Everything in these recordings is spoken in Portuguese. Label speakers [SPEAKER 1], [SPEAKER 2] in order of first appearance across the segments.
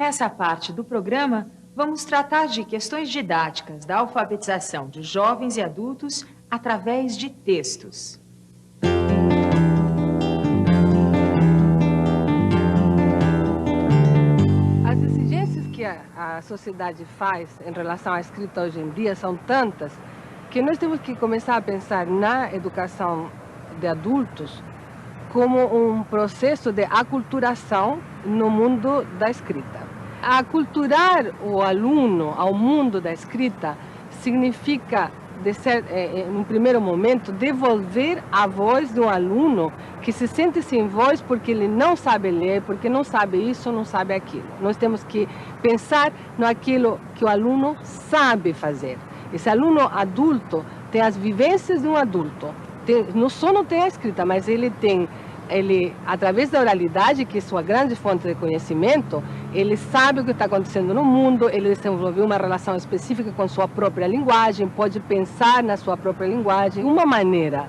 [SPEAKER 1] Nessa parte do programa, vamos tratar de questões didáticas da alfabetização de jovens e adultos através de textos.
[SPEAKER 2] As exigências que a sociedade faz em relação à escrita hoje em dia são tantas que nós temos que começar a pensar na educação de adultos como um processo de aculturação no mundo da escrita. Aculturar o aluno ao mundo da escrita significa, no primeiro momento, devolver a voz do aluno que se sente sem voz porque ele não sabe ler, porque não sabe isso, não sabe aquilo. Nós temos que pensar naquilo que o aluno sabe fazer. Esse aluno adulto tem as vivências de um adulto. Não tem a escrita, mas ele, através da oralidade, que é sua grande fonte de conhecimento, ele sabe o que está acontecendo no mundo, ele desenvolveu uma relação específica com sua própria linguagem, pode pensar na sua própria linguagem. Uma maneira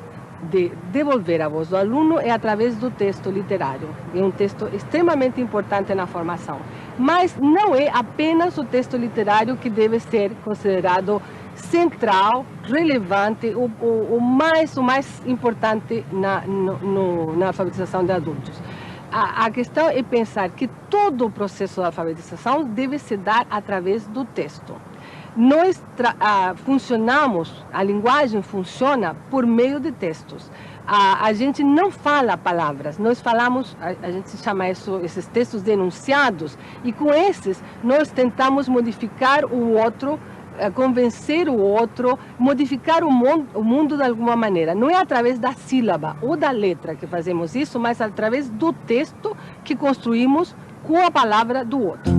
[SPEAKER 2] de devolver a voz do aluno é através do texto literário. É um texto extremamente importante na formação. Mas não é apenas o texto literário que deve ser considerado central, relevante, o mais importante na alfabetização de adultos. A questão é pensar que todo o processo da alfabetização deve se dar através do texto. Nós a linguagem funciona por meio de textos. A gente não fala palavras, nós falamos, a gente chama esses textos de enunciados, e com esses nós tentamos modificar o outro, convencer o outro, modificar o mundo de alguma maneira. Não é através da sílaba ou da letra que fazemos isso, mas através do texto que construímos com a palavra do outro.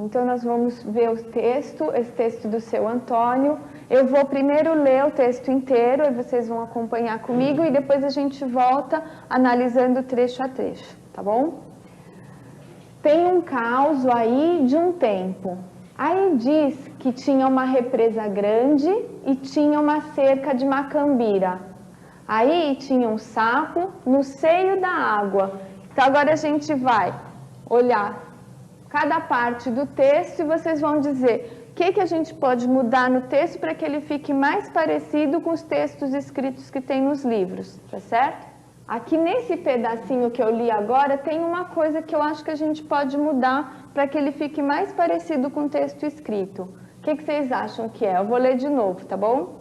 [SPEAKER 3] Então nós vamos ver esse texto do seu Antônio. Eu vou primeiro ler o texto inteiro, aí vocês vão acompanhar comigo e depois a gente volta analisando trecho a trecho, tá bom? Tem um caos aí de um tempo. Aí diz que tinha uma represa grande e tinha uma cerca de macambira. Aí tinha um sapo no seio da água. Então agora a gente vai olhar cada parte do texto e vocês vão dizer o que a gente pode mudar no texto para que ele fique mais parecido com os textos escritos que tem nos livros, tá certo? Aqui nesse pedacinho que eu li agora, tem uma coisa que eu acho que a gente pode mudar para que ele fique mais parecido com o texto escrito. O que vocês acham que é? Eu vou ler de novo, tá bom?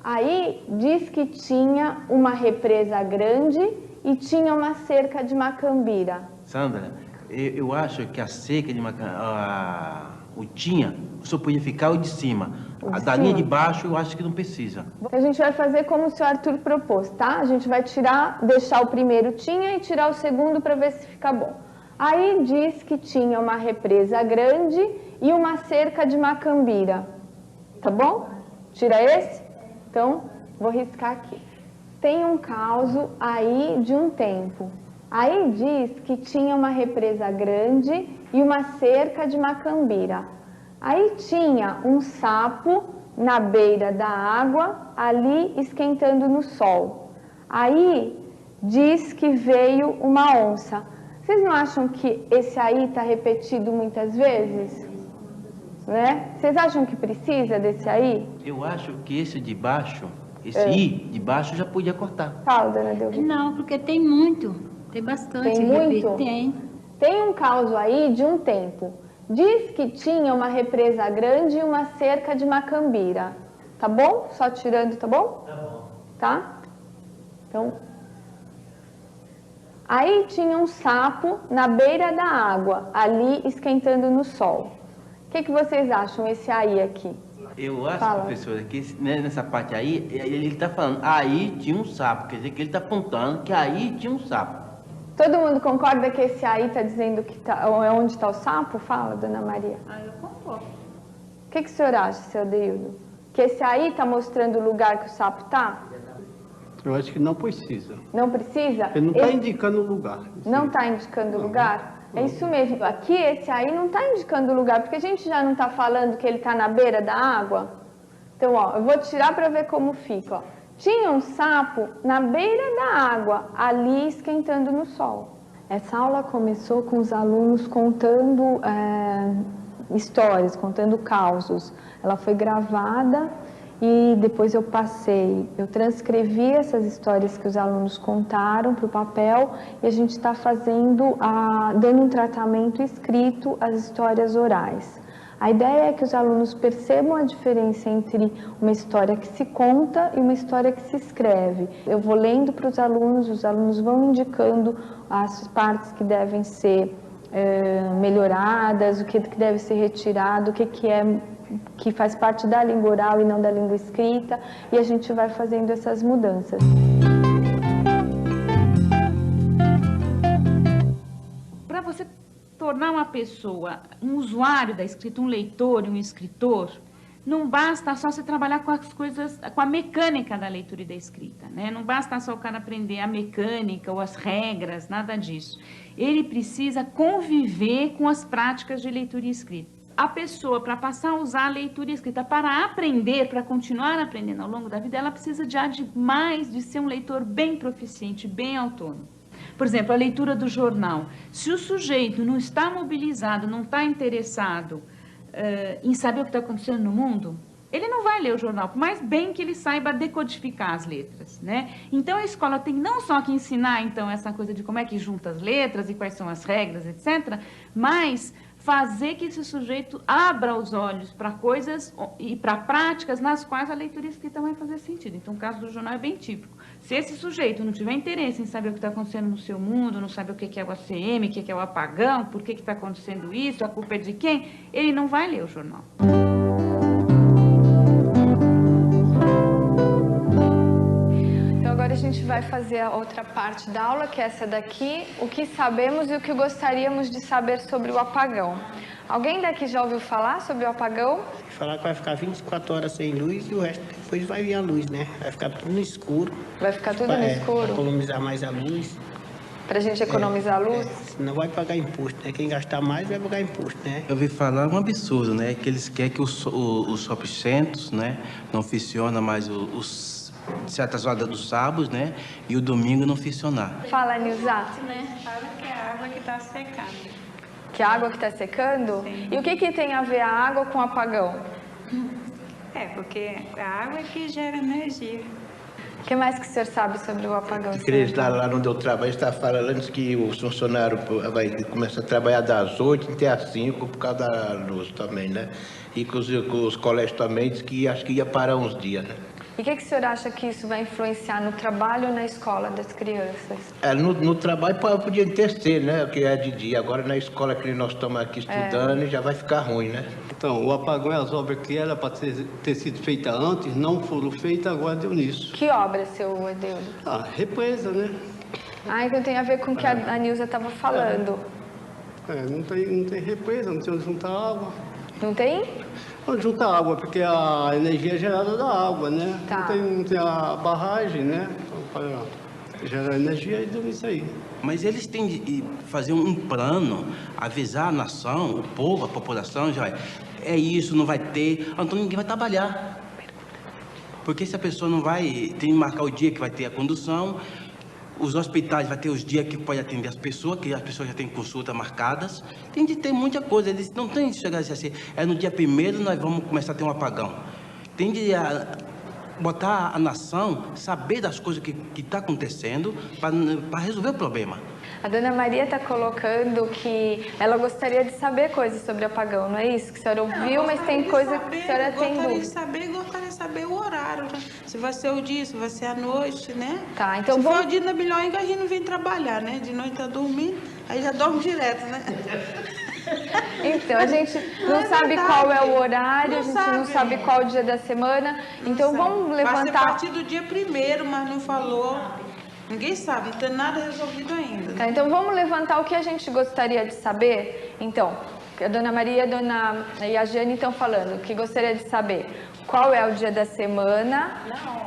[SPEAKER 3] Aí diz que tinha uma represa grande e tinha uma cerca de macambira.
[SPEAKER 4] Sandra, eu acho que a cerca de macambira, o tinha, só podia ficar o de cima. A da linha de baixo eu acho que não precisa.
[SPEAKER 3] A gente vai fazer como o senhor Arthur propôs, tá? A gente vai deixar o primeiro tinha e tirar o segundo para ver se fica bom. Aí diz que tinha uma represa grande e uma cerca de macambira. Tá bom? Tira esse? Então, vou riscar aqui. Tem um caos aí de um tempo. Aí diz que tinha uma represa grande e uma cerca de macambira. Aí tinha um sapo na beira da água, ali esquentando no sol. Aí diz que veio uma onça. Vocês não acham que esse aí está repetido muitas vezes? Né? Vocês acham que precisa desse aí?
[SPEAKER 4] Eu acho que esse de baixo, i de baixo já podia cortar.
[SPEAKER 3] Fala, dona Delvita.
[SPEAKER 5] Não, porque tem muito, tem bastante.
[SPEAKER 3] Tem muito?
[SPEAKER 5] Tem.
[SPEAKER 3] Tem um caos aí de um tempo. Diz que tinha uma represa grande e uma cerca de macambira. Tá bom? Só tirando, tá bom? Tá bom. Tá? Então, aí tinha um sapo na beira da água, ali esquentando no sol. O que vocês acham esse aí aqui?
[SPEAKER 4] Eu acho, professora, que nessa parte aí, ele está falando, aí tinha um sapo. Quer dizer que ele está apontando que aí tinha um sapo.
[SPEAKER 3] Todo mundo concorda que esse aí está dizendo que é onde está o sapo? Fala, dona Maria.
[SPEAKER 5] Eu concordo.
[SPEAKER 3] O que o senhor acha, seu Adeildo? Que esse aí está mostrando o lugar que o sapo está?
[SPEAKER 6] Eu acho que não precisa.
[SPEAKER 3] Não precisa?
[SPEAKER 6] Ele não está indicando o lugar.
[SPEAKER 3] Não está indicando o lugar? É isso mesmo. Aqui, esse aí não está indicando o lugar, porque a gente já não está falando que ele está na beira da água. Então, ó, eu vou tirar para ver como fica. Ó. Tinha um sapo na beira da água, ali esquentando no sol. Essa aula começou com os alunos contando histórias, contando causos. Ela foi gravada e depois eu transcrevi essas histórias que os alunos contaram para o papel e a gente está dando um tratamento escrito às histórias orais. A ideia é que os alunos percebam a diferença entre uma história que se conta e uma história que se escreve. Eu vou lendo para os alunos vão indicando as partes que devem ser melhoradas, o que deve ser retirado, o que faz parte da língua oral e não da língua escrita, e a gente vai fazendo essas mudanças.
[SPEAKER 7] Para você tornar uma pessoa um usuário da escrita, um leitor e um escritor, não basta só você trabalhar com as coisas, com a mecânica da leitura e da escrita, né? Não basta só o cara aprender a mecânica ou as regras, nada disso. Ele precisa conviver com as práticas de leitura e escrita. A pessoa, para passar a usar a leitura e escrita, para aprender, para continuar aprendendo ao longo da vida, ela precisa de ser um leitor bem proficiente, bem autônomo. Por exemplo, a leitura do jornal. Se o sujeito não está mobilizado, não está interessado em saber o que está acontecendo no mundo, ele não vai ler o jornal, por mais bem que ele saiba decodificar as letras, né? Então, a escola tem não só que ensinar, então, essa coisa de como é que junta as letras e quais são as regras, etc., mas fazer que esse sujeito abra os olhos para coisas e para práticas nas quais a leitura escrita vai fazer sentido. Então, o caso do jornal é bem típico. Se esse sujeito não tiver interesse em saber o que está acontecendo no seu mundo, não sabe o que é o ACM, o que é o apagão, por que está acontecendo isso, a culpa é de quem, ele não vai ler o jornal.
[SPEAKER 3] Agora a gente vai fazer a outra parte da aula, que é essa daqui, o que sabemos e o que gostaríamos de saber sobre o apagão. Alguém daqui já ouviu falar sobre o apagão?
[SPEAKER 8] Falar que vai ficar 24 horas sem luz e o resto depois vai vir a luz, né? Vai ficar tudo no escuro.
[SPEAKER 3] Vai ficar tudo no escuro?
[SPEAKER 8] Para economizar mais a luz.
[SPEAKER 3] Para a gente economizar a luz?
[SPEAKER 8] Senão vai pagar imposto, né? Quem gastar mais vai pagar imposto, né?
[SPEAKER 4] Eu ouvi falar um absurdo, né? Que eles querem que os shopping centers, né? Não funciona mais certas horas dos sábados, né? E o domingo não funcionar.
[SPEAKER 3] Fala, Nilza.
[SPEAKER 5] Né? Fala que é a água que está secando.
[SPEAKER 3] Que a água que está secando?
[SPEAKER 5] Sim.
[SPEAKER 3] E o que tem a ver a água com o apagão?
[SPEAKER 5] Porque a água é que gera energia.
[SPEAKER 3] O que mais que o senhor sabe sobre o apagão?
[SPEAKER 8] Lá onde eu trabalho, está falando que o funcionário vai começar a trabalhar das 8 até às 5 por causa da luz também, né? E com os colégios também, diz que acho que ia parar uns dias, né?
[SPEAKER 3] E o que o senhor acha que isso vai influenciar no trabalho ou na escola das crianças?
[SPEAKER 8] No trabalho podia ter, né? Que é de dia. Agora na escola que nós estamos aqui estudando já vai ficar ruim, né?
[SPEAKER 6] Então, o apagão é as obras que era para ter sido feitas antes, não foram feitas, agora deu nisso.
[SPEAKER 3] Que obra, seu Edeudo?
[SPEAKER 6] Represa, né?
[SPEAKER 3] Então tem a ver com o que a Nilza estava falando.
[SPEAKER 6] Não tem represa, não tem onde juntar água.
[SPEAKER 3] Não tem?
[SPEAKER 6] Onde juntar água, porque a energia é gerada da água, né?
[SPEAKER 3] Tá.
[SPEAKER 6] Não tem a barragem, né? Para gerar energia e deu isso aí.
[SPEAKER 4] Mas eles têm de fazer um plano, avisar a nação, o povo, a população, já é isso, não vai ter, então ninguém vai trabalhar. Porque se a pessoa não vai, tem que marcar o dia que vai ter a condução, os hospitais vai ter os dias que pode atender as pessoas, que as pessoas já têm consultas marcadas, tem de ter muita coisa, eles não tem de chegar assim, no dia 1º nós vamos começar a ter um apagão. Tem de botar a nação, saber das coisas que está acontecendo para resolver o problema.
[SPEAKER 3] A dona Maria está colocando que ela gostaria de saber coisas sobre apagão, não é isso? Que a senhora ouviu, mas tem coisa que a senhora tem dúvida.
[SPEAKER 9] Gostaria de saber o horário, né? Se vai ser o dia, se vai ser a noite, né?
[SPEAKER 3] Tá, então
[SPEAKER 9] se
[SPEAKER 3] vamos...
[SPEAKER 9] for o dia, é melhor ainda a gente não vem trabalhar, né? De noite tá dormindo, aí já dorme direto, né?
[SPEAKER 3] Então, a gente não sabe qual é o horário, a gente não sabe qual o dia da semana, então vamos levantar...
[SPEAKER 9] Vai ser a partir do dia 1º, mas não falou... Ninguém sabe, não tem nada resolvido ainda.
[SPEAKER 3] Tá, então vamos levantar o que a gente gostaria de saber. Então, A Dona Maria e a Jane estão falando que gostaria de saber qual é o dia da semana,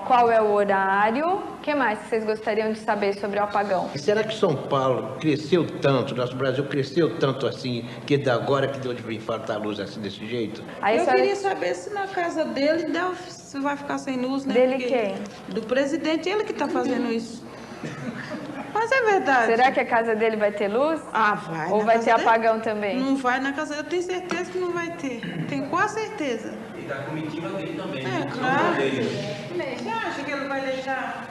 [SPEAKER 3] qual é o horário, o que mais que vocês gostariam de saber sobre o apagão?
[SPEAKER 8] Será que São Paulo cresceu tanto, nosso Brasil cresceu tanto assim, que da agora que deu de vir faltar luz assim desse jeito?
[SPEAKER 3] Aí,
[SPEAKER 9] eu queria saber se na casa dele se vai ficar sem luz, né?
[SPEAKER 3] Dele
[SPEAKER 9] Porque
[SPEAKER 3] quem?
[SPEAKER 9] Do presidente, ele que está fazendo isso. Mas é verdade.
[SPEAKER 3] Será que a casa dele vai ter luz?
[SPEAKER 9] Ah, vai.
[SPEAKER 3] Ou vai ter apagão também?
[SPEAKER 9] Não vai na casa dele, eu tenho certeza que não vai ter. Tenho quase certeza.
[SPEAKER 4] E da comitiva dele também.
[SPEAKER 9] É, claro. Você acha que ele vai deixar?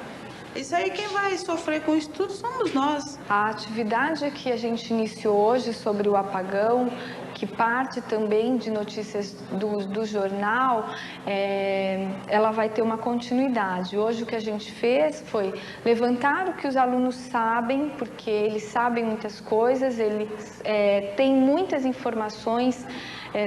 [SPEAKER 9] Isso aí, quem vai sofrer com isso tudo somos nós.
[SPEAKER 3] A atividade que a gente iniciou hoje sobre o apagão, que parte também de notícias do jornal, ela vai ter uma continuidade. Hoje o que a gente fez foi levantar o que os alunos sabem, porque eles sabem muitas coisas, eles têm muitas informações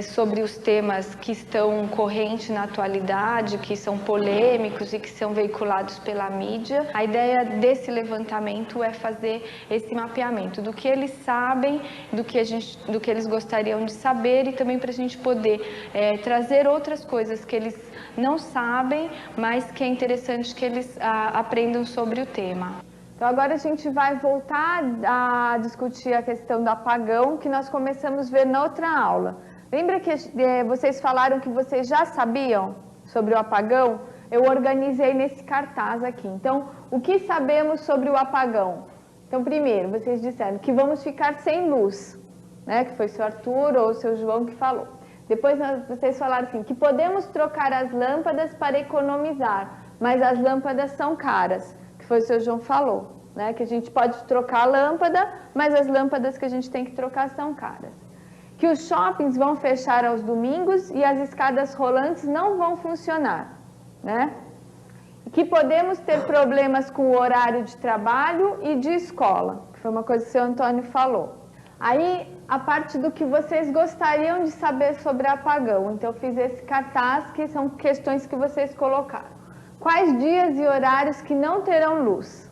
[SPEAKER 3] sobre os temas que estão correntes na atualidade, que são polêmicos e que são veiculados pela mídia. A ideia desse levantamento é fazer esse mapeamento do que eles sabem, do que eles gostariam de saber e também para a gente poder trazer outras coisas que eles não sabem, mas que é interessante que eles aprendam sobre o tema. Então agora a gente vai voltar a discutir a questão do apagão que nós começamos a ver na outra aula. Lembra que vocês falaram que vocês já sabiam sobre o apagão? Eu organizei nesse cartaz aqui. Então, o que sabemos sobre o apagão? Então, primeiro, vocês disseram que vamos ficar sem luz, né? Que foi o seu Arthur ou o seu João que falou. Depois, vocês falaram assim, que podemos trocar as lâmpadas para economizar, mas as lâmpadas são caras, que foi o seu João falou, né? Que a gente pode trocar a lâmpada, mas as lâmpadas que a gente tem que trocar são caras. Que os shoppings vão fechar aos domingos e as escadas rolantes não vão funcionar, né? Que podemos ter problemas com o horário de trabalho e de escola, que foi uma coisa que o seu Antônio falou. Aí, a parte do que vocês gostariam de saber sobre apagão, então eu fiz esse cartaz, que são questões que vocês colocaram. Quais dias e horários que não terão luz?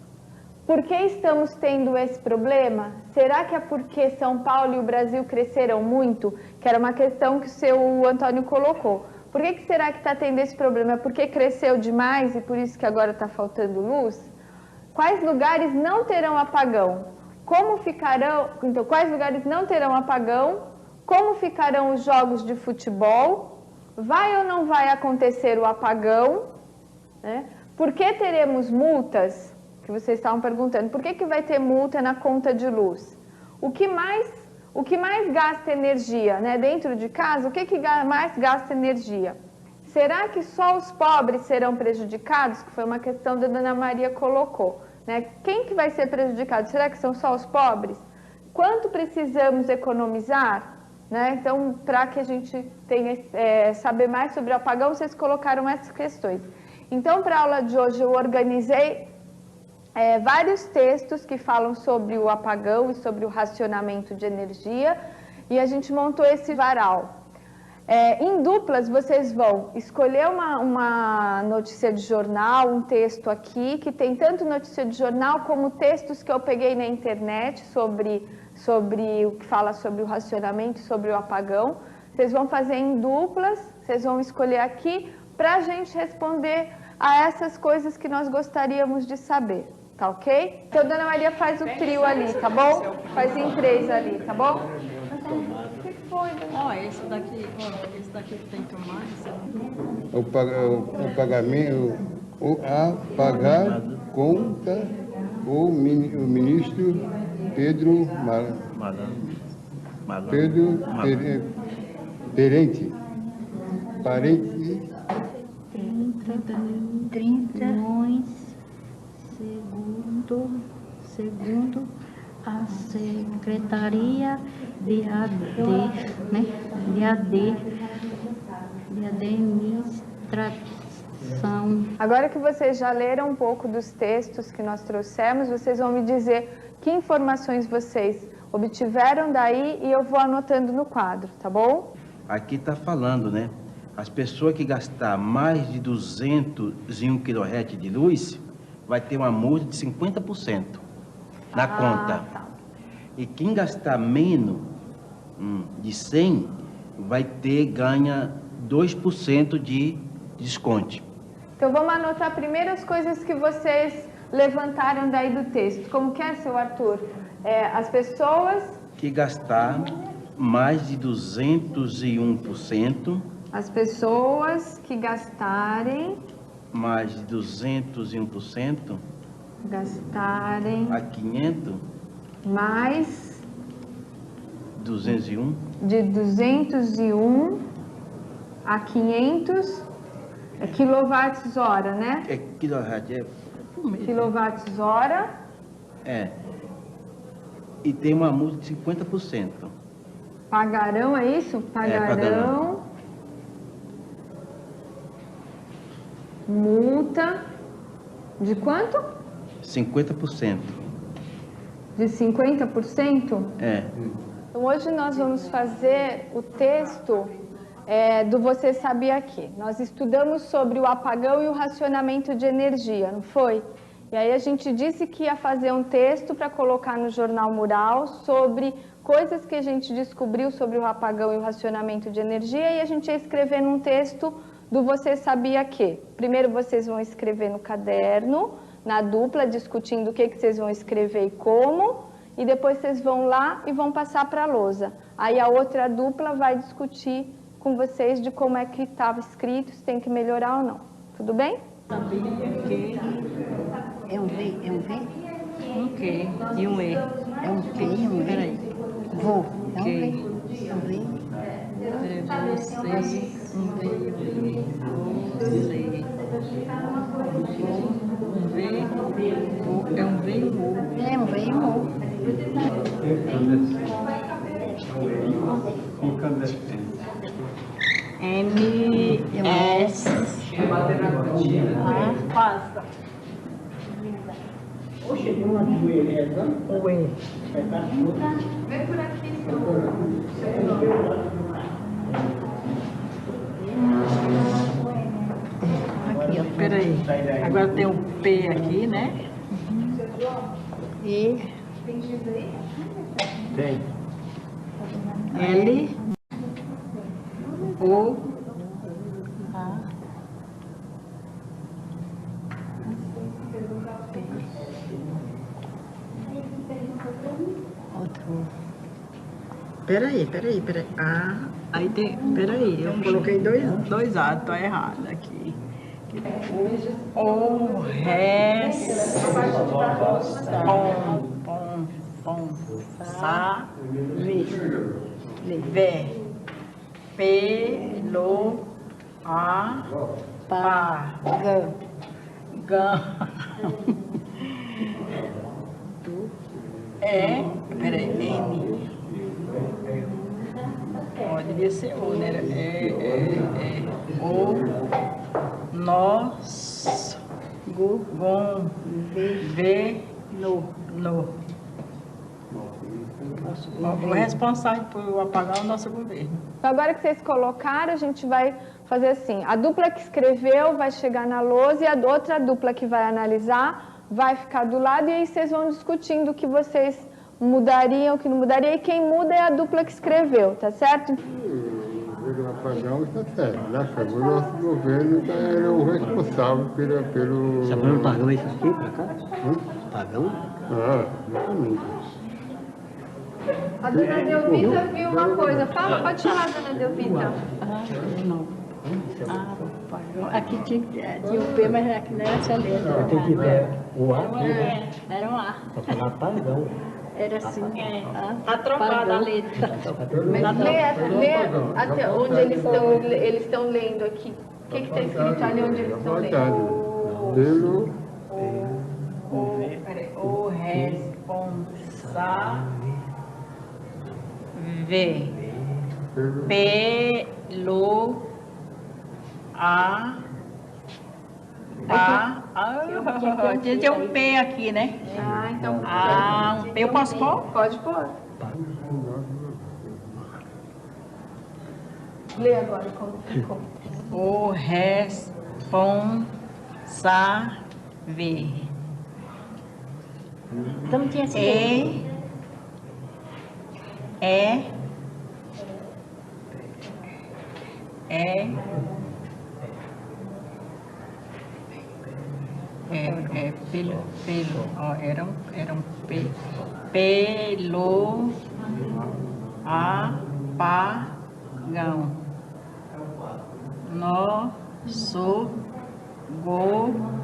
[SPEAKER 3] Por que estamos tendo esse problema? Será que é porque São Paulo e o Brasil cresceram muito? Que era uma questão que o seu Antônio colocou. Por que será que está tendo esse problema? É porque cresceu demais e por isso que agora está faltando luz? Quais lugares não terão apagão? Como ficarão... Então, quais lugares não terão apagão? Como ficarão os jogos de futebol? Vai ou não vai acontecer o apagão? Né? Por que teremos multas? Que vocês estavam perguntando, por que vai ter multa na conta de luz? O que mais gasta energia, né? Dentro de casa, o que mais gasta energia? Será que só os pobres serão prejudicados? Que foi uma questão que a Dona Maria colocou, né? Quem que vai ser prejudicado? Será que são só os pobres? Quanto precisamos economizar? Né? Então, para que a gente tenha saber mais sobre o apagão, vocês colocaram essas questões. Então, para a aula de hoje, eu organizei vários textos que falam sobre o apagão e sobre o racionamento de energia, e a gente montou esse varal. Em duplas, vocês vão escolher uma notícia de jornal, um texto aqui, que tem tanto notícia de jornal como textos que eu peguei na internet sobre o que fala sobre o racionamento, sobre o apagão. Vocês vão fazer em duplas, vocês vão escolher aqui para a gente responder a essas coisas que nós gostaríamos de saber. Tá ok? Então, Dona Maria faz o trio ali, tá bom? Faz em 3 ali, tá bom? O que foi?
[SPEAKER 10] Esse daqui tem tomate.
[SPEAKER 11] O pagamento, pagar conta, o ministro Pedro Parente.
[SPEAKER 10] 30 milhões, segundo a Secretaria de Administração.
[SPEAKER 3] Agora que vocês já leram um pouco dos textos que nós trouxemos, vocês vão me dizer que informações vocês obtiveram daí e eu vou anotando no quadro, tá bom?
[SPEAKER 4] Aqui está falando, né? As pessoas que gastar mais de 201 kHz de luz vai ter uma multa de 50% na conta.
[SPEAKER 3] Tá.
[SPEAKER 4] E quem gastar menos de 100, ganha 2% de desconto.
[SPEAKER 3] Então vamos anotar primeiro as coisas que vocês levantaram daí do texto. Como que é, seu Arthur? As pessoas
[SPEAKER 4] que gastar mais de 201%.
[SPEAKER 3] As pessoas que gastarem
[SPEAKER 4] mais de 201%.
[SPEAKER 3] Gastarem
[SPEAKER 4] a 500.
[SPEAKER 3] Mais
[SPEAKER 4] 201.
[SPEAKER 3] De 201 a 500 quilowatts-hora, né? Quilowatts-hora.
[SPEAKER 4] E tem uma multa de 50%.
[SPEAKER 3] Pagarão, é isso? Pagarão. Multa de quanto?
[SPEAKER 4] 50%.
[SPEAKER 3] De 50%? Então, hoje nós vamos fazer o texto do Você Sabia Que. Nós estudamos sobre o apagão e o racionamento de energia, não foi? E aí a gente disse que ia fazer um texto para colocar no Jornal Mural sobre coisas que a gente descobriu sobre o apagão e o racionamento de energia, e a gente ia escrever num texto do Você Sabia Que. Primeiro vocês vão escrever no caderno, na dupla, discutindo o que vocês vão escrever e como, e depois vocês vão lá e vão passar para a lousa. Aí a outra dupla vai discutir com vocês de como é que estava escrito, se tem que melhorar ou não. Tudo bem?
[SPEAKER 10] Sabia que é um V, é um V?
[SPEAKER 7] Um Q e um E.
[SPEAKER 10] É um Q e um E.
[SPEAKER 7] Peraí.
[SPEAKER 10] Vou. É um V.
[SPEAKER 7] É
[SPEAKER 10] um V.
[SPEAKER 7] Você, um V, você. Um V, é um V e um O.
[SPEAKER 10] É um V e um O. M-S. Passa.
[SPEAKER 3] Vem por aqui.
[SPEAKER 10] Aqui, ó.
[SPEAKER 7] Peraí. Agora tem um P aqui, né?
[SPEAKER 10] E.
[SPEAKER 6] Tem.
[SPEAKER 7] L. O.
[SPEAKER 10] A. Outro.
[SPEAKER 7] Peraí. Aí tem. Peraí, eu coloquei dois A, tá errado aqui. O, res, pom, sa, ve, pelo, a, pa, gan, peraí, N. Ó, devia ser O, né? O, nós, gon, ve, no. O responsável por apagar é o nosso governo.
[SPEAKER 3] Então, agora que vocês colocaram, a gente vai fazer assim. A dupla que escreveu vai chegar na lousa e a outra dupla que vai analisar vai ficar do lado, e aí vocês vão discutindo o que vocês mudariam, o que não mudaria, e quem muda é a dupla que escreveu, tá certo?
[SPEAKER 11] O apagão está certo, né? O nosso governo era o responsável pelo...
[SPEAKER 12] Você não pagou isso aqui para cá? Pagão?
[SPEAKER 11] Exatamente.
[SPEAKER 3] A dona Delvita viu uma coisa. Fala, pode falar, dona Delvita.
[SPEAKER 10] Não. Aqui tinha o P, mas aqui não era essa letra.
[SPEAKER 12] Tem que ver o A aqui, né?
[SPEAKER 10] Era um A.
[SPEAKER 12] Para falar pagão.
[SPEAKER 10] Era assim.
[SPEAKER 7] Tá trocada a letra.
[SPEAKER 3] Mas lê até onde eles estão lendo aqui. O que está escrito ali onde eles estão lendo?
[SPEAKER 7] O responsável pelo tem um P aqui, né?
[SPEAKER 3] Então.
[SPEAKER 7] Um P eu posso pôr?
[SPEAKER 3] Pode pôr. Lê agora como ficou.
[SPEAKER 7] O responsável.
[SPEAKER 10] Então não tinha esse Pelo, ó, era um pelo apagão. Nosso governo.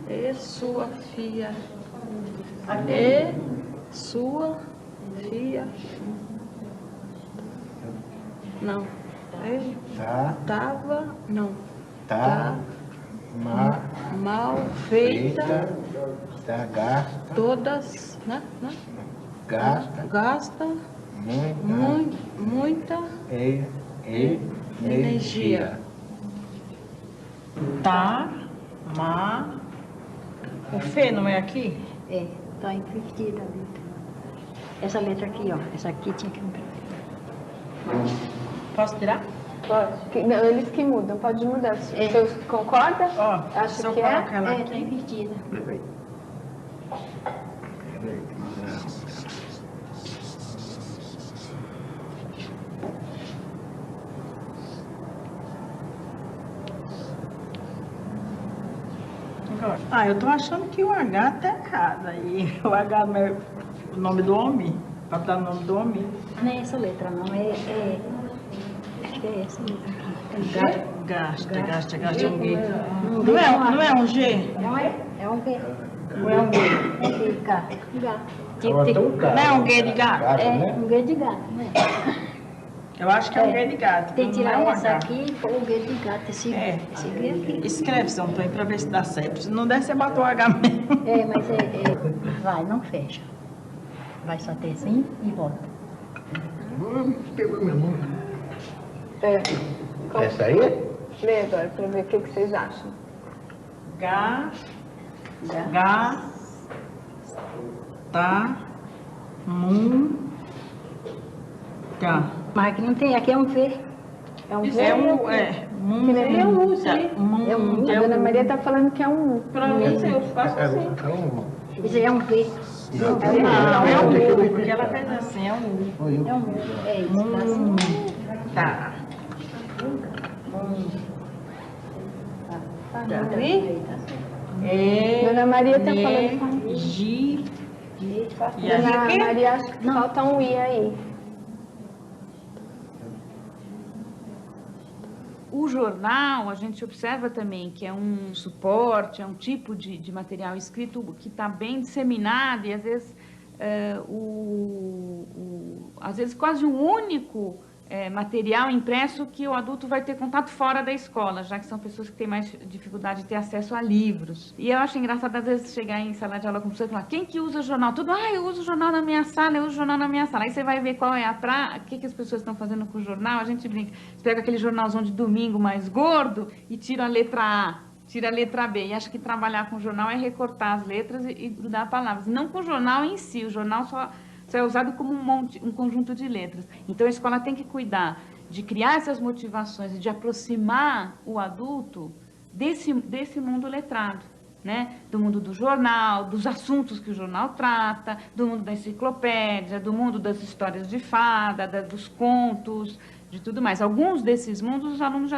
[SPEAKER 10] E sua filha. E sua filha. Não. Tava, não.
[SPEAKER 8] Tá.
[SPEAKER 10] Mal feita.
[SPEAKER 8] Tá, gasta.
[SPEAKER 10] Todas, né? Gasta muita energia. Tá, o Fê não é aqui?
[SPEAKER 13] É, tá invertida a letra. Essa letra aqui, ó. Essa aqui tinha que mudar.
[SPEAKER 10] Posso tirar?
[SPEAKER 3] Pode. Não, eles que mudam, pode mudar. Você concorda? Acho que é?
[SPEAKER 13] Tá invertida.
[SPEAKER 10] Eu tô achando que o H tá errado aí. O H não é o nome do homem? Pra dar o nome do homem?
[SPEAKER 13] Não é essa letra, não. Acho que é essa letra aqui.
[SPEAKER 10] Gasta é um G. Não é um G?
[SPEAKER 13] Não é? É um G.
[SPEAKER 10] Ou é um G?
[SPEAKER 13] É um gato.
[SPEAKER 10] Não é um G de gato?
[SPEAKER 13] É um G de gato, né?
[SPEAKER 10] Eu acho que é um G de gato.
[SPEAKER 13] Tem que tirar
[SPEAKER 10] não é um
[SPEAKER 13] essa
[SPEAKER 10] H.
[SPEAKER 13] aqui e pôr o G de gato. Esse G aqui.
[SPEAKER 10] Escreve, São Antônio, pra ver se dá certo. Se não der, você bota o H mesmo.
[SPEAKER 13] Mas vai, não fecha. Vai só ter assim e volta.
[SPEAKER 8] Pegou minha mão.
[SPEAKER 3] Essa aí? Lê agora pra ver o que vocês acham.
[SPEAKER 13] Mas aqui não tem, aqui é um V.
[SPEAKER 3] É um V?
[SPEAKER 10] É um
[SPEAKER 3] U, sim. A Dona Maria está falando que é um U.
[SPEAKER 10] Pra mim, eu faço assim.
[SPEAKER 13] Isso aí é um V.
[SPEAKER 10] Não, é um U, porque ela fez assim, é um U.
[SPEAKER 13] É um U, é isso.
[SPEAKER 10] Tá.
[SPEAKER 3] Dona Maria está falando com Dona Maria, acho que falta um I aí.
[SPEAKER 7] O jornal, a gente observa também que é um suporte, é um tipo de material escrito que está bem disseminado e, às vezes, às vezes quase um único material impresso que o adulto vai ter contato fora da escola, já que são pessoas que têm mais dificuldade de ter acesso a livros. E eu acho engraçado, às vezes, chegar em sala de aula com você e falar, quem que usa jornal? Tudo, eu uso jornal na minha sala, eu uso jornal na minha sala. Aí você vai ver qual é o que as pessoas estão fazendo com o jornal, a gente brinca. Você pega aquele jornalzão de domingo mais gordo e tira a letra A, tira a letra B. E acha que trabalhar com jornal é recortar as letras e grudar palavras. Não com o jornal em si, o jornal só é usado como um conjunto de letras. Então, a escola tem que cuidar de criar essas motivações, de aproximar o adulto desse mundo letrado, né? Do mundo do jornal, dos assuntos que o jornal trata, do mundo da enciclopédia, do mundo das histórias de fada, dos contos, de tudo mais. Alguns desses mundos, os alunos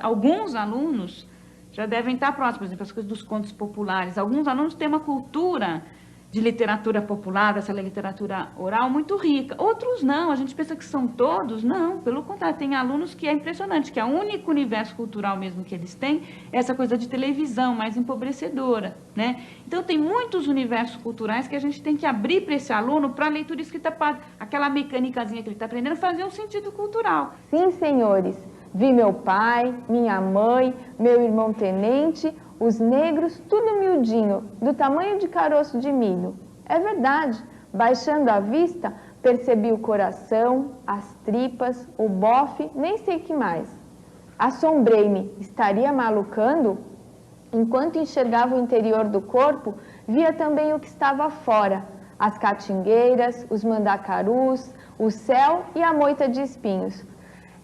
[SPEAKER 7] alguns alunos já devem estar próximos, por exemplo, as coisas dos contos populares. Alguns alunos têm uma cultura de literatura popular, dessa literatura oral, muito rica. Outros não, a gente pensa que são todos, não, pelo contrário, tem alunos que é impressionante, que é o único universo cultural mesmo que eles têm, essa coisa de televisão mais empobrecedora, né? Então, tem muitos universos culturais que a gente tem que abrir para esse aluno, para a leitura escrita, para aquela mecânicazinha que ele está aprendendo, fazer um sentido cultural.
[SPEAKER 3] Sim, senhores, vi meu pai, minha mãe, meu irmão tenente, os negros, tudo miudinho, do tamanho de caroço de milho. É verdade, baixando a vista, percebi o coração, as tripas, o bofe, nem sei o que mais. Assombrei-me, estaria malucando? Enquanto enxergava o interior do corpo, via também o que estava fora, as catingueiras, os mandacarus, o céu e a moita de espinhos.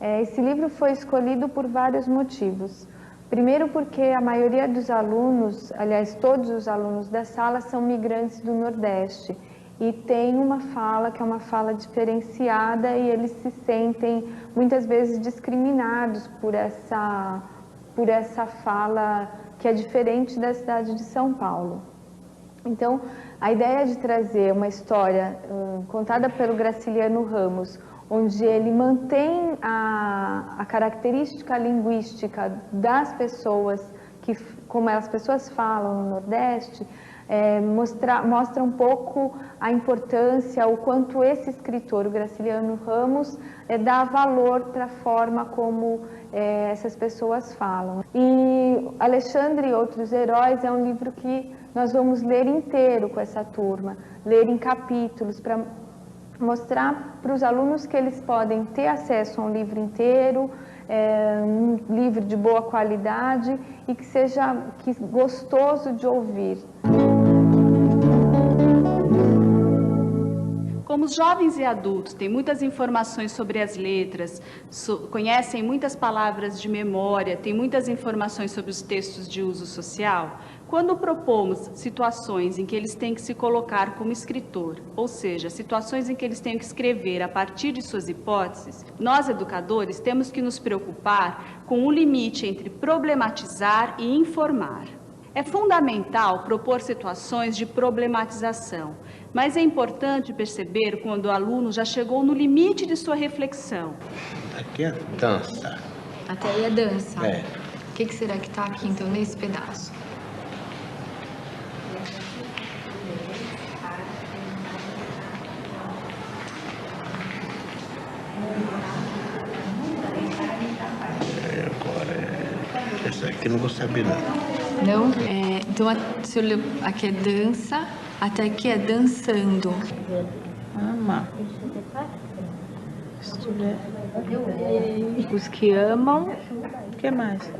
[SPEAKER 3] Esse livro foi escolhido por vários motivos. Primeiro porque a maioria dos alunos, aliás, todos os alunos da sala são migrantes do Nordeste. e tem uma fala que é uma fala diferenciada e eles se sentem muitas vezes discriminados por essa fala que é diferente da cidade de São Paulo. Então, a ideia de trazer uma história contada pelo Graciliano Ramos, onde ele mantém a característica linguística das pessoas, como as pessoas falam no Nordeste, mostra um pouco a importância, o quanto esse escritor, o Graciliano Ramos, dá valor para a forma como essas pessoas falam. E Alexandre e Outros Heróis é um livro que nós vamos ler inteiro com essa turma, ler em capítulos, para mostrar para os alunos que eles podem ter acesso a um livro inteiro, um livro de boa qualidade e que seja gostoso de ouvir.
[SPEAKER 14] Como os jovens e adultos têm muitas informações sobre as letras, conhecem muitas palavras de memória, têm muitas informações sobre os textos de uso social, quando propomos situações em que eles têm que se colocar como escritor, ou seja, situações em que eles têm que escrever a partir de suas hipóteses, nós, educadores, temos que nos preocupar com o limite entre problematizar e informar. É fundamental propor situações de problematização, mas é importante perceber quando o aluno já chegou no limite de sua reflexão.
[SPEAKER 8] Aqui é dança.
[SPEAKER 15] Até aí é dança.
[SPEAKER 8] É.
[SPEAKER 15] O que será que está aqui, então, nesse pedaço?
[SPEAKER 8] Agora, essa aqui eu não vou saber, não.
[SPEAKER 15] Não? Então, aqui é dança, até aqui é dançando.
[SPEAKER 10] Ama.
[SPEAKER 15] Os que amam.
[SPEAKER 10] O que mais?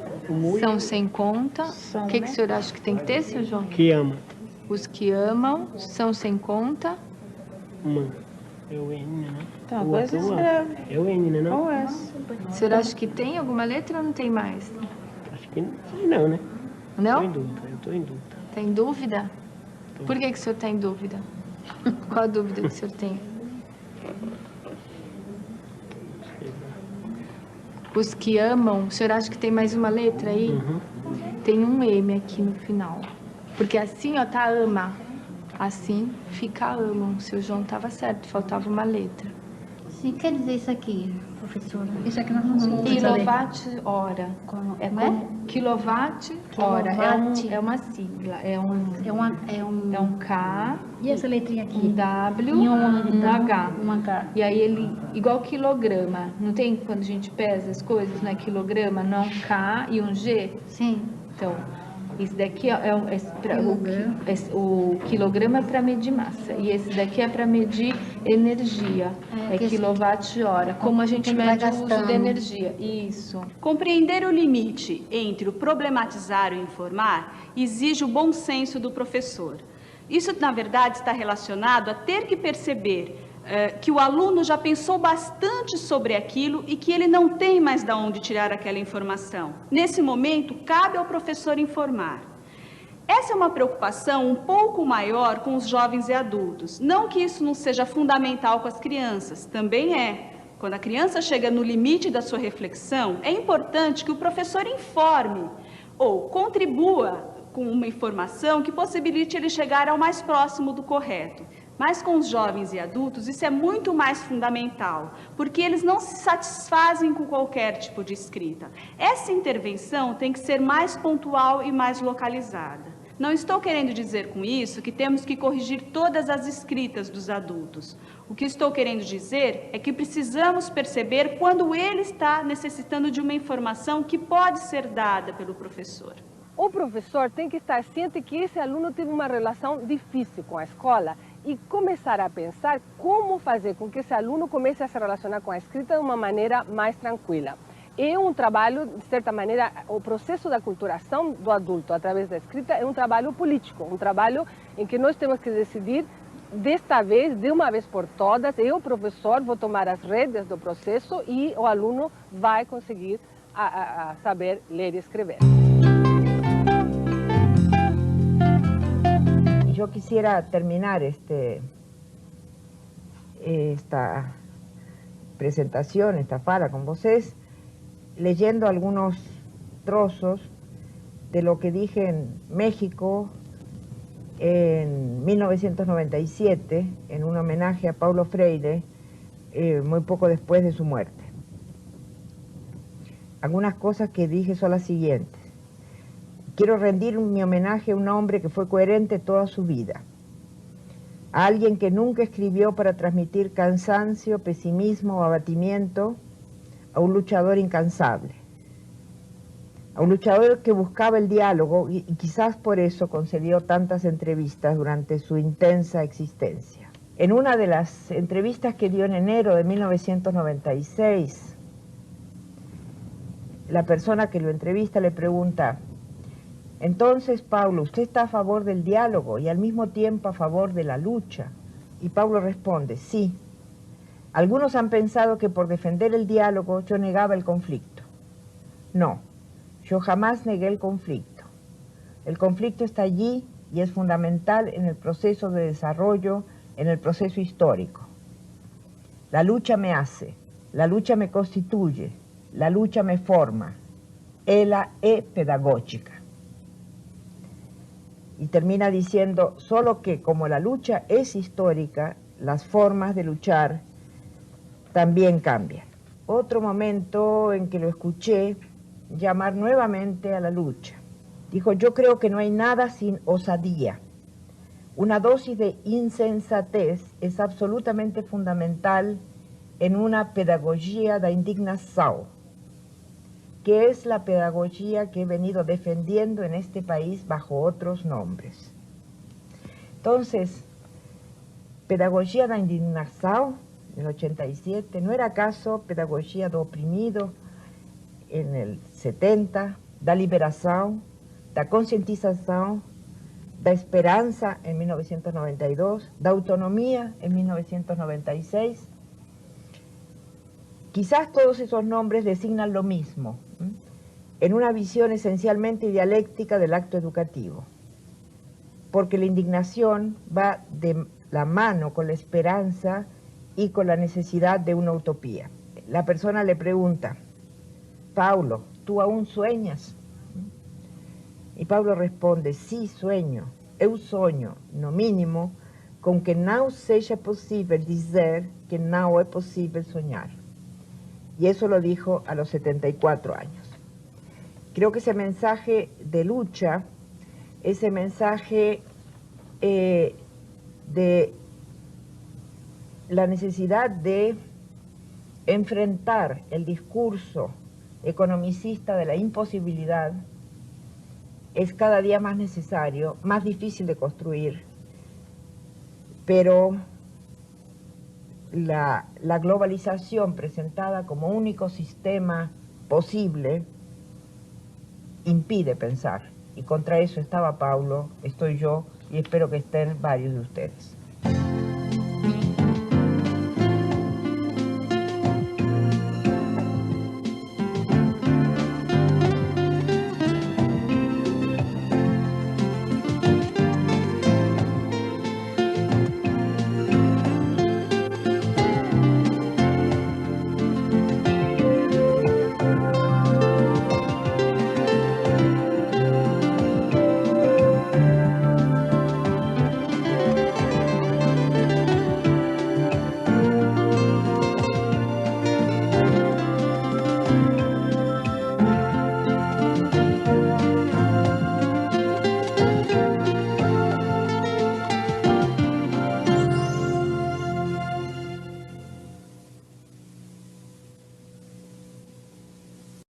[SPEAKER 15] São sem conta. O que o senhor acha que tem que ter, seu João?
[SPEAKER 12] Que ama.
[SPEAKER 15] Os que amam são sem conta.
[SPEAKER 12] Uma. É o N, né?
[SPEAKER 10] Então, agora você escreve.
[SPEAKER 12] É o N, né? Não?
[SPEAKER 10] Ou S.
[SPEAKER 15] O senhor acha que tem alguma letra ou não tem mais?
[SPEAKER 12] Acho que não, né?
[SPEAKER 15] Não?
[SPEAKER 12] Eu tô em dúvida.
[SPEAKER 15] Tá em dúvida? Por que o senhor está em dúvida? Qual a dúvida que o senhor tem? Os que amam, o senhor acha que tem mais uma letra aí?
[SPEAKER 12] Uhum.
[SPEAKER 15] Tem um M aqui no final. Porque assim, ó, tá ama. Assim fica amam. O seu João estava certo, faltava uma letra.
[SPEAKER 13] Sim, quer dizer isso aqui, professora? Isso aqui nós não vamos
[SPEAKER 15] Quilowatt-hora.
[SPEAKER 13] É como?
[SPEAKER 15] Quilowatt-hora. É uma sigla. É um K.
[SPEAKER 13] E essa letrinha aqui?
[SPEAKER 15] Um W
[SPEAKER 13] E
[SPEAKER 15] um H.
[SPEAKER 13] Um H.
[SPEAKER 15] E aí ele, igual quilograma. Não tem quando a gente pesa as coisas, não é quilograma? Não, um K e um G?
[SPEAKER 13] Sim.
[SPEAKER 15] Então, isso daqui o quilograma é para medir massa. E esse daqui é para medir energia. É quilowatt-hora. Como a gente mede o uso de energia. Isso.
[SPEAKER 14] Compreender o limite entre o problematizar e o informar exige o bom senso do professor. Isso, na verdade, está relacionado a ter que perceber que o aluno já pensou bastante sobre aquilo e que ele não tem mais de onde tirar aquela informação. Nesse momento, cabe ao professor informar. Essa é uma preocupação um pouco maior com os jovens e adultos. Não que isso não seja fundamental com as crianças, também é. Quando a criança chega no limite da sua reflexão, é importante que o professor informe ou contribua com uma informação que possibilite ele chegar ao mais próximo do correto. Mas com os jovens e adultos isso é muito mais fundamental, porque eles não se satisfazem com qualquer tipo de escrita. Essa intervenção tem que ser mais pontual e mais localizada. Não estou querendo dizer com isso que temos que corrigir todas as escritas dos adultos. O que estou querendo dizer é que precisamos perceber quando ele está necessitando de uma informação que pode ser dada pelo professor.
[SPEAKER 2] O professor tem que estar ciente que esse aluno teve uma relação difícil com a escola e começar a pensar como fazer com que esse aluno comece a se relacionar com a escrita de uma maneira mais tranquila. É um trabalho, de certa maneira, o processo da aculturação do adulto através da escrita é um trabalho político, um trabalho em que nós temos que decidir, desta vez, de uma vez por todas, eu, professor, vou tomar as rédeas do processo e o aluno vai conseguir saber ler e escrever.
[SPEAKER 16] Yo quisiera terminar esta presentación, esta fala con vocês, leyendo algunos trozos de lo que dije en México en 1997, en un homenaje a Paulo Freire, muy poco después de su muerte. Algunas cosas que dije son las siguientes. Quiero rendir mi homenaje a un hombre que fue coherente toda su vida, a alguien que nunca escribió para transmitir cansancio, pesimismo o abatimiento, a un luchador incansable, a un luchador que buscaba el diálogo y quizás por eso concedió tantas entrevistas durante su intensa existencia. En una de las entrevistas que dio en enero de 1996, la persona que lo entrevista le pregunta: entonces, Paulo, ¿usted está a favor del diálogo y al mismo tiempo a favor de la lucha? Y Paulo responde: sí. Algunos han pensado que por defender el diálogo yo negaba el conflicto. No, yo jamás negué el conflicto. El conflicto está allí y es fundamental en el proceso de desarrollo, en el proceso histórico. La lucha me hace, la lucha me constituye, la lucha me forma. Ella es pedagógica. Y termina diciendo, solo que como la lucha es histórica, las formas de luchar también cambian. Otro momento en que lo escuché llamar nuevamente a la lucha. Dijo: yo creo que no hay nada sin osadía. Una dosis de insensatez es absolutamente fundamental en una pedagogía da indignación, que es la pedagogía que he venido defendiendo en este país bajo otros nombres. Entonces, pedagogía da indignación, en el 87, ¿no era acaso pedagogía do oprimido en el 70, da liberación, da concientización, da esperanza en 1992, da autonomía en 1996? Quizás todos esos nombres designan lo mismo, en una visión esencialmente dialéctica del acto educativo, porque la indignación va de la mano con la esperanza y con la necesidad de una utopía. La persona le pregunta: Paulo, ¿tú aún sueñas? Y Paulo responde: sí, sueño, eu sonho, no mínimo, con que não seja possível dizer que não é possível soñar. Y eso lo dijo a los 74 años. Creo que ese mensaje de lucha, ese mensaje de la necesidad de enfrentar el discurso economicista de la imposibilidad, es cada día más necesario, más difícil de construir, pero la globalización presentada como único sistema posible impide pensar, y contra eso estaba Paulo, estoy yo, y espero que estén varios de ustedes.